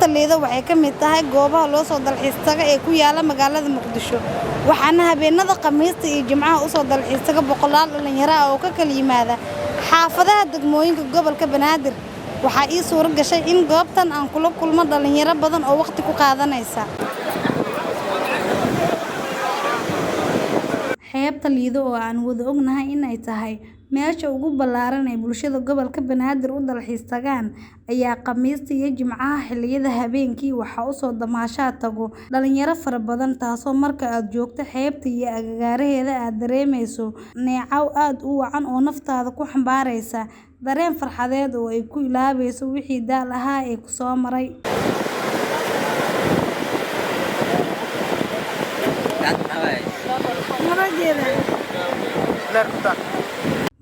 xeebta Liido waxay ka mid tahay goobaha loo soo dalxiis taga ee ku yaala magaalada Muqdisho waxaana habeenada Khamiista iyo Jimcaha u soo dalxiis taga boqolaal dhalinyaro ah oo ka kala yimaada xaafadaha degmooyinka gobolka Banaadir waxaa ii suura gashay in goobtan aan kula kulmo dhalinyaro badan oo waqti ku qaadanaysa xeebta Liido oo aan wada ognahay in ay tahay meesha ugu ballaaran ee bulshada gobolka Banaadir u dalxiis tagaan ayaa Khamiista iyo Jimcaha xilliyada habeenkii waxa uu soo damaashaa tago dhalinyaro fara badan taasoo marka aad joogto xeebta iyo agagaaraheeda aad dareemayso neecaw aad u wacan oo naftaada ku xambaaraysa dareen farxadeed oo ay ku ilaabayso wixii daal ahaa ee ku soo maray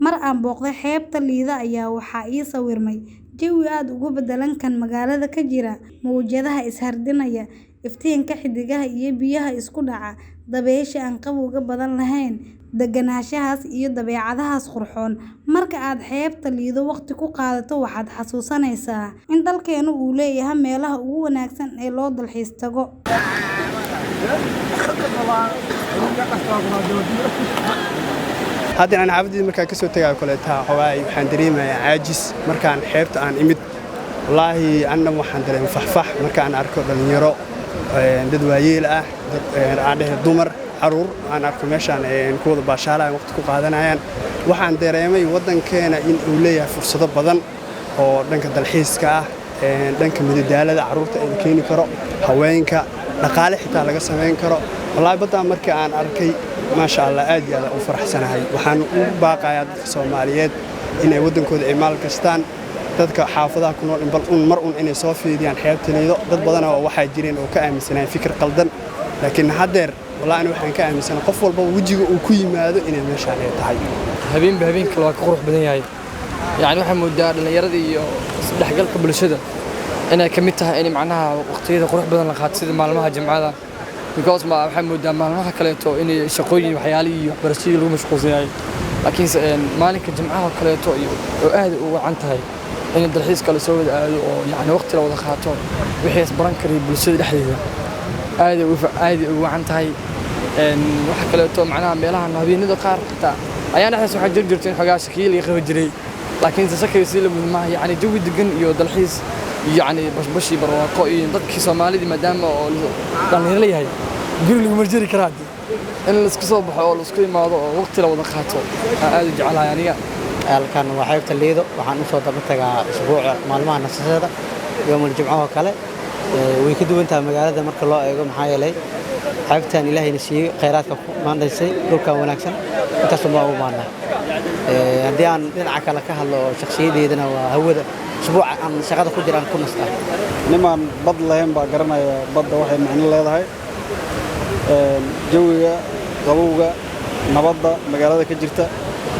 mar aan booqday xeebta Liido ayaa waxaa ii sawirmay jawi aad uga bedelan kan magaalada ka jira mowjadaha ishardinaya iftiinka xidigaha iyo biyaha isku dhaca dabaysha aan qabowga badan lahayn deganaanshahaas iyo dabeecadahaas qurxoon marka aad xeebta Liido waqti ku qaadato waxaad xasuusanaysaa in dalkeenu uu leeyahay meelaha ugu wanaagsan ee loo dalxiis tago hadda aan caabadii markaa ka soo tagay koleeta xogaay waxaan dareemayaa caajis markaan xeebta aan imid wallaahi annam waxaan dareemay faxfax markaan arko dhalinyaro dad waayeel ah aan dhahay dumar caruur aan arko meeshaan ku wada baashaalay waqti ku qaadanayaan waxaan dareemay wadankeena in uu leeyahay fursado badan oo dhanka dalxiiska ah dhanka madadaalada caruurta ee keeni karo haweenka dhaqaale xitaa laga sameyn karo wallaahi badan markii aan arkay ما شاء الله aad iyo aad u faraxsanahay waxaan u baaqayaa dadka Soomaaliyeed inay wadankooda ay maal kastaan dadka xaafadaha ku nool mar inay soo fiidiyaan xeebta Liido dad badan oo waxa jireen oo ka aaminsanay fikir qaldan laakiin hadeer walaal waxaan ka aaminsanahay qof walba wajiga uu ku yimaado inay meeshaan ay tahay habeen kale waa ka qurux badan yahay yani waxa moodaa dhalinyarada iyo isdhexgalka bulshada inay ka mid tahay in macnaha waqtiyada qurux badan la qaato sida maalmaha Jimcada because ma waxa moodaa maalmaha kale in shaqooyin waxyaalihi iyo waxbarashada lagu mashquulsan yahay laakiin maalinka Jimcaha kale oo aad u wacan tahay in dalxiis kale soo wada aado oo yani waqti la wada qaato wixii isbaran karay bulshada dhexdeeda aad u wacan tahay waxa kale macnaha meelaha habeenada qaar xitaa ayaan dhaxayso waxa jirtay xogaa shakiil iyo qaba jiray laakiin sakaysi la mid ma yani jawi degan iyo dalxiis يعني بشي برواقو إيه dadkii Soomaalida maadaama oo dhalinyaro leeyahay guriga lagu marjiri karaa in la isku soo baxo oo la isku imaado oo waqti la wada qaato aad u jecelahay aniga halkan waa xeebta Liido waxaan u soo daba tagaa usbuuca maalmaha nasashada yawmal jimcaha kale way ka duwan tahay magaalada marka loo eego maxaa yeelay xeebtan Ilaahayna siiyay kheyraadka maandaysay dhulkan wanaagsan intaas ma u baahna hadii aan dhinaca kale ka hadlo shakhsiyadeedana waa hawada اسبوع عن شغله ku jiraan ku nasta niman bad lahayn baa garanaya badda waxay macno leedahay jawiga qabowga nabadda magaalada ka jirta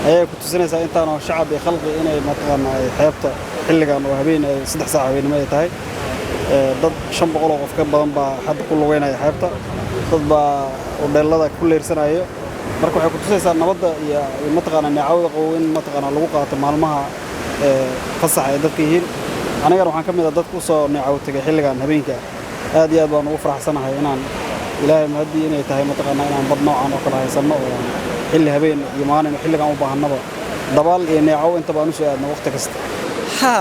ayay ku tusinaysaa intaan oo shacab iyo khalqi inay mataqaan ay xeebta xilligan oo habeen 3 saac habeenimo ay tahay dad 500 oo qof ka badan baa hadda ku lugeynaya xeebta dad baa hoteelada ku leersanayo marka waxay ku tusaysaa nabadda iyo mataqaan neecawda qabow in mataqaan lagu qaato maalmaha fasax ay dadka yihiin aniga waxaan kamid ah dadku soo neecaw tagay xilligan habeenka aad iyo aad baan ugu faraxsanahay inaan ilaahay mahadi inay tahay mataqaana inaan bad noocan oo kala haysano oo xilli habeen iyo maalin xilligan u baahanaba dabaal iyo neecaw inta baan u soo aadna waqti kasta ha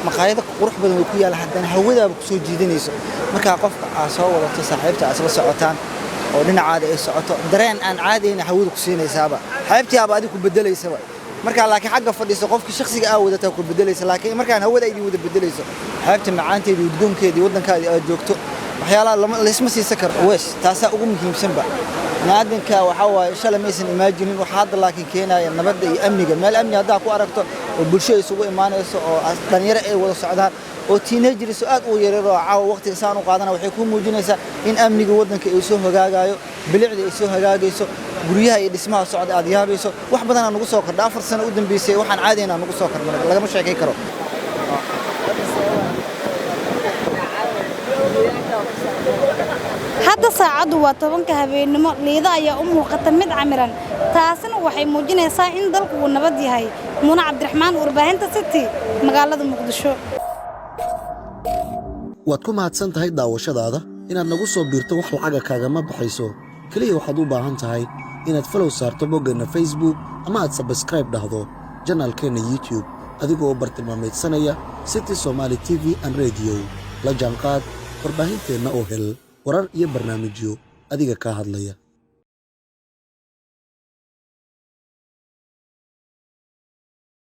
maqaayada qurux badan oo ku yaala haddana hawadaaba ku soo jiidanayso marka qofka aad soo wadato saaxiibta aad soo socotaan oo dhinacaada ay socoto dareen aan caadeyna hawada ku siinaysaaba xeebtii aad adigu ku bedelaysaba marka laakiin xagga fadhiiso qofka shakhsiga ah wadata ku bedelaysa laakiin markaan hawada ay wada bedelayso xeebta macaanteedii udgoonkeedii wadankaadi aad joogto waxyaalaha la isma siisan karo wees taasa ugu muhiimsan ba naadanka waxa waaye shalay maysan imaajinin waxa hadda laakiin keenaya nabadda iyo amniga meel amni hadda ku aragto oo bulshada isugu imaanayso oo dhalinyaro ay wada socdaan oo teenagers aad u yareero caaw waqti saan u qaadana waxay ku muujinaysaa in amniga wadanka uu soo hagaagayo bilicda ay soo hagaagayso guryaha iyo dhismaha socod aad yaabayso wax badan aan ugu soo kordhay 4 sano u dambeysay waxaan caadeyna aan ugu soo kordhay laga ma sheekay karo hadda saacadu waa 10 habeenimo Liido ayaa u muuqata mid camiran taasina waxay muujinaysaa in dalku uu nabad yahay Muna Cabdiraxmaan warbaahinta City magaalada Muqdisho waad ku mahadsan tahay daawashadaada. Inaad nagu soo biirto wax lacaga kaagama baxayso. Kaliya waxaad u baahan tahay inaad follow saarto boggeenna Facebook ama aad subscribe dhahdo janaalkeena YouTube adigoo bartilmaameedsanaya City Somali TV and Radio. La jaanqaad warbaahinteena oo hel warar iyo barnaamijyo adiga ka hadlaya.